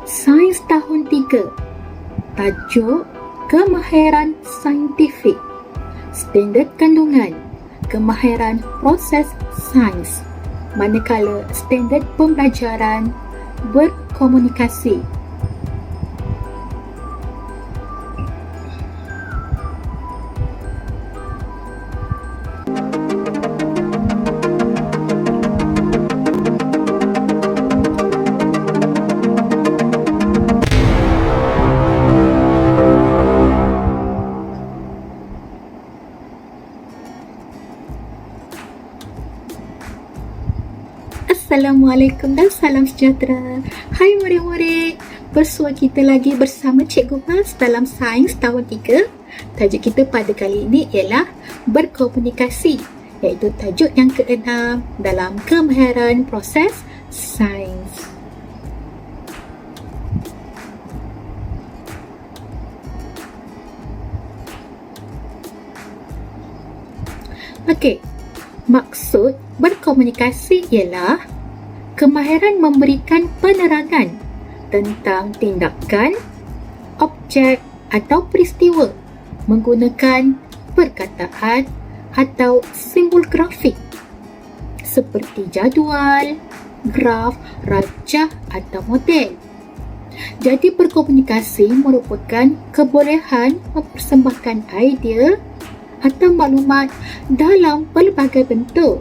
Sains tahun 3. Tajuk Kemahiran Saintifik. Standard kandungan Kemahiran proses sains. Manakala standard pembelajaran berkomunikasi. Assalamualaikum dan salam sejahtera. Hai murid-murid, bersua kita lagi bersama Cikgu Mas dalam Sains tahun 3. Tajuk kita pada kali ini ialah berkomunikasi, iaitu tajuk yang ke-6 dalam kemahiran proses sains. Okey, maksud berkomunikasi ialah kemahiran memberikan penerangan tentang tindakan, objek atau peristiwa menggunakan perkataan atau simbol grafik seperti jadual, graf, rajah atau model. Jadi berkomunikasi merupakan kebolehan mempersembahkan idea atau maklumat dalam pelbagai bentuk.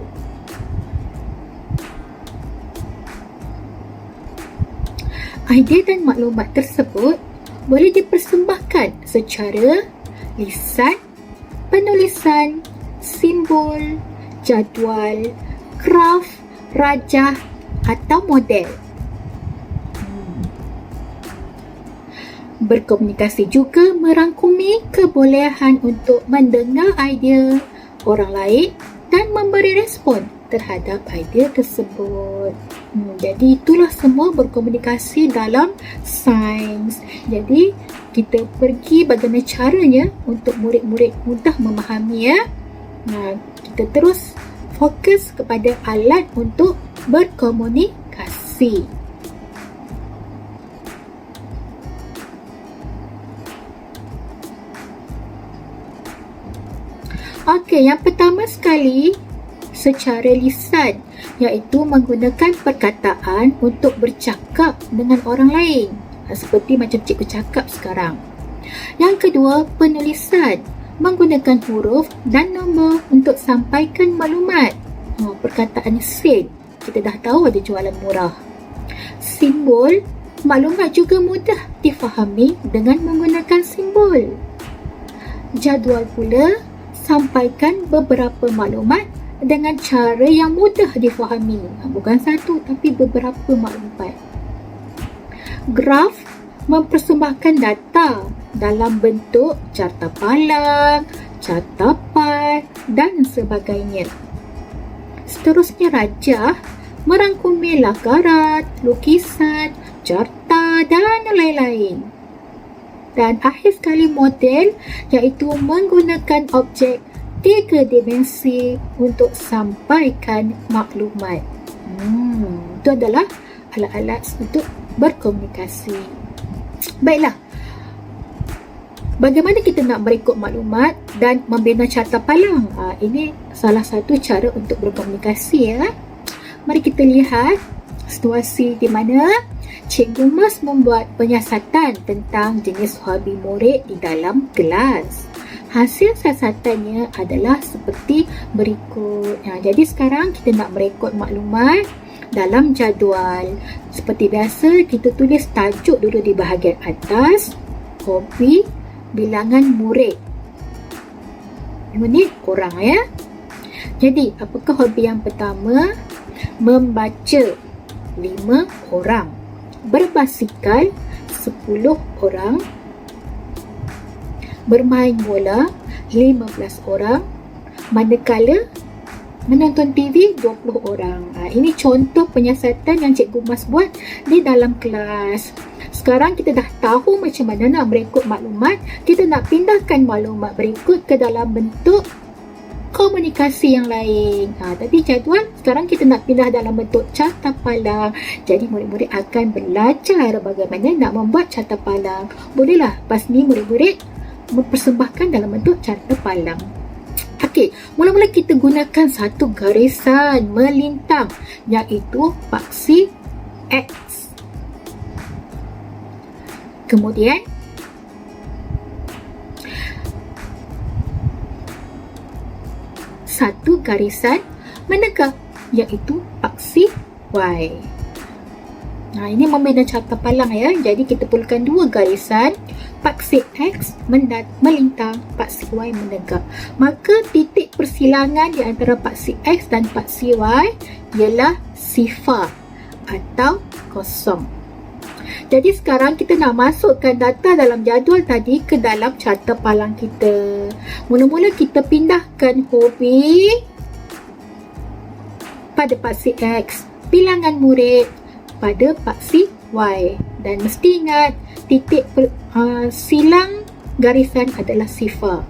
Idea dan maklumat tersebut boleh dipersembahkan secara lisan, penulisan, simbol, jadual, graf, rajah atau model. Berkomunikasi juga merangkumi kebolehan untuk mendengar idea orang lain dan memberi respon terhadap idea tersebut. Jadi itulah semua berkomunikasi dalam sains. Jadi kita pergi bagaimana caranya untuk murid-murid mudah memahami ya. Kita terus fokus kepada alat untuk berkomunikasi. Okey, yang pertama sekali secara lisan, iaitu menggunakan perkataan untuk bercakap dengan orang lain, seperti macam cikgu cakap sekarang. Yang kedua, penulisan, menggunakan huruf dan nombor untuk sampaikan maklumat. Perkataan sen, kita dah tahu ada jualan murah. Simbol, maklumat juga mudah difahami dengan menggunakan simbol. Jadual pula, sampaikan beberapa maklumat dengan cara yang mudah difahami. Bukan satu tapi beberapa maklumat. Graf mempersembahkan data dalam bentuk carta palang, carta pie dan sebagainya. Seterusnya rajah merangkumi lakarat, lukisan, carta dan lain-lain. Dan akhir sekali model, iaitu menggunakan objek 3 dimensi untuk sampaikan maklumat. Itu adalah alat-alat untuk berkomunikasi. Baiklah, bagaimana kita nak merekod maklumat dan membina carta palang? Ini salah satu cara untuk berkomunikasi ya. Mari kita lihat situasi di mana Cikgu Mas membuat penyiasatan tentang jenis hobi murid di dalam kelas. Hasil siasatannya adalah seperti berikut. Jadi sekarang kita nak merekod maklumat dalam jadual. Seperti biasa, kita tulis tajuk dulu di bahagian atas. Hobi, bilangan murid. Ini kurang ya. Jadi, apakah hobi yang pertama? Membaca 5 orang. Berbasikal 10 orang. Bermain bola 15 orang. Manakala menonton TV 20 orang. Ini contoh penyiasatan yang Cikgu Mas buat di dalam kelas. Sekarang kita dah tahu macam mana nak merekod maklumat. Kita nak pindahkan maklumat berikut ke dalam bentuk komunikasi yang lain. Tadi jadual, sekarang kita nak pindah dalam bentuk carta palang. Jadi murid-murid akan belajar bagaimana nak membuat carta palang. Bolehlah pas ni murid-murid mempersembahkan dalam bentuk carta palang. Okey, mula-mula kita gunakan satu garisan melintang, iaitu paksi X. Kemudian satu garisan menegak, iaitu paksi Y. Ini membina carta palang ya. Jadi kita perlukan dua garisan, paksi X melintang, paksi Y menegak. Maka titik persilangan di antara paksi X dan paksi Y ialah sifar atau kosong. Jadi sekarang kita nak masukkan data dalam jadual tadi ke dalam carta palang kita. Mula-mula kita pindahkan hobi pada paksi X, bilangan murid pada paksi Y, dan mesti ingat titik silang garisan adalah sifar.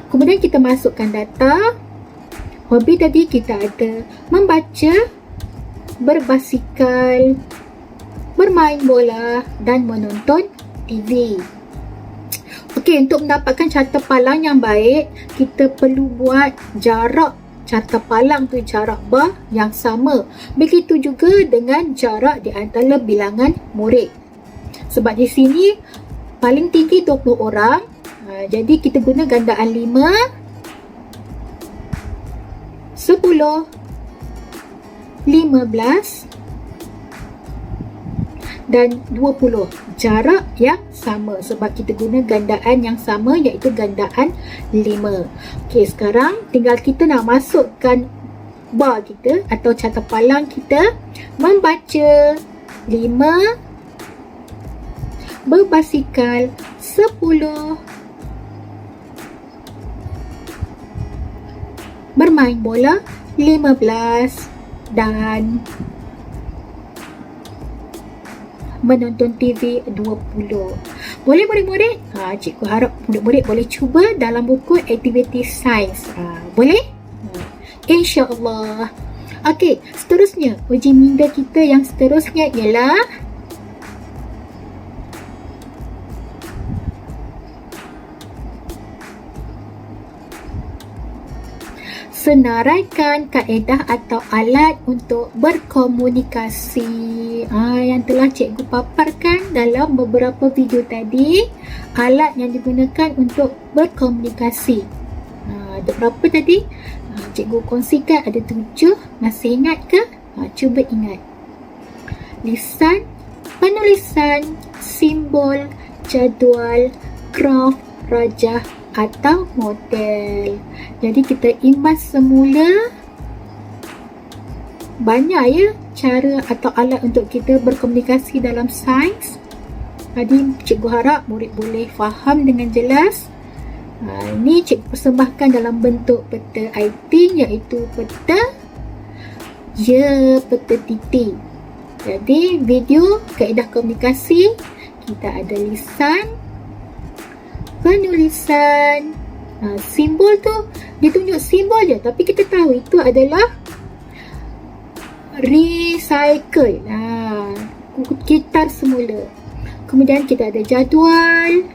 Kemudian kita masukkan data. Hobi tadi kita ada membaca, berbasikal, bermain bola dan menonton TV. Okey, untuk mendapatkan carta palang yang baik, kita perlu buat jarak carta palang tu jarak bar yang sama. Begitu juga dengan jarak di antara bilangan murid. Sebab di sini paling tinggi 20 orang. Jadi kita guna gandaan 5, 10, 15 dan 20. Jarak yang sama sebab kita guna gandaan yang sama, iaitu gandaan 5. Okey, sekarang tinggal kita nak masukkan bar kita atau carta palang kita. Membaca 5, berbasikal 10, bermain bola 15 dan menonton TV 20. Boleh murid-murid? Cikgu harap murid-murid boleh cuba dalam buku aktiviti sains. Boleh? InsyaAllah. Okey, seterusnya uji minda kita yang seterusnya ialah senaraikan kaedah atau alat untuk berkomunikasi. Yang telah cikgu paparkan dalam beberapa video tadi, alat yang digunakan untuk berkomunikasi. Ada berapa tadi? Cikgu kongsikan ada 7. Masih ingat ke? Cuba ingat. Lisan, penulisan, simbol, jadual, graf, rajah atau model. Jadi kita imbas semula. Banyak ya cara atau alat untuk kita berkomunikasi dalam sains. Jadi cikgu harap murid boleh faham dengan jelas. Ini cikgu persembahkan dalam bentuk peta IT, iaitu peta peta titik. Jadi video kaedah komunikasi, kita ada lisan, penulisan, simbol tu dia tunjuk simbol je, tapi kita tahu itu adalah recycle. Kitar semula. Kemudian kita ada jadual,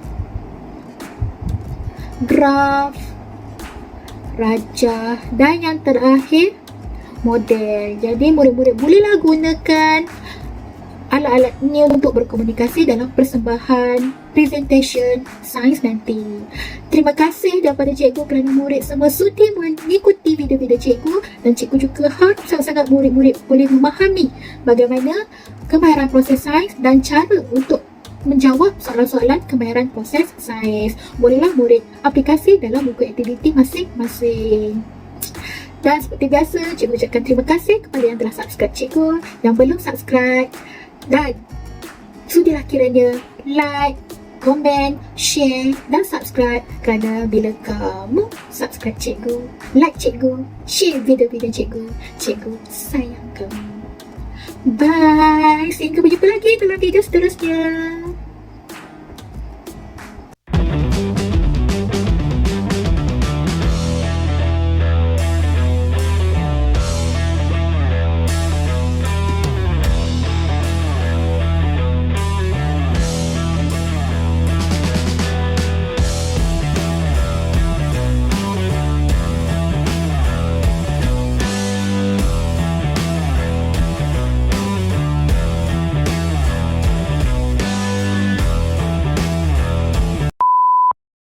graf, rajah dan yang terakhir model. Jadi murid-murid bolehlah gunakan alat-alat ini untuk berkomunikasi dalam persembahan presentation sains nanti. Terima kasih daripada cikgu kerana murid semua sudi mengikuti video-video cikgu, dan cikgu juga harap sangat-sangat murid-murid boleh memahami bagaimana kemahiran proses sains dan cara untuk menjawab soalan-soalan kemahiran proses sains. Bolehlah murid aplikasi dalam buku aktiviti masing-masing. Dan seperti biasa, cikgu ucapkan terima kasih kepada yang telah subscribe cikgu, yang belum subscribe, dan sudilah kiranya like, komen, share dan subscribe, kerana bila kamu subscribe cikgu, like cikgu, share video-video cikgu, cikgu sayang kamu. Bye. Sehingga berjumpa lagi dalam video seterusnya.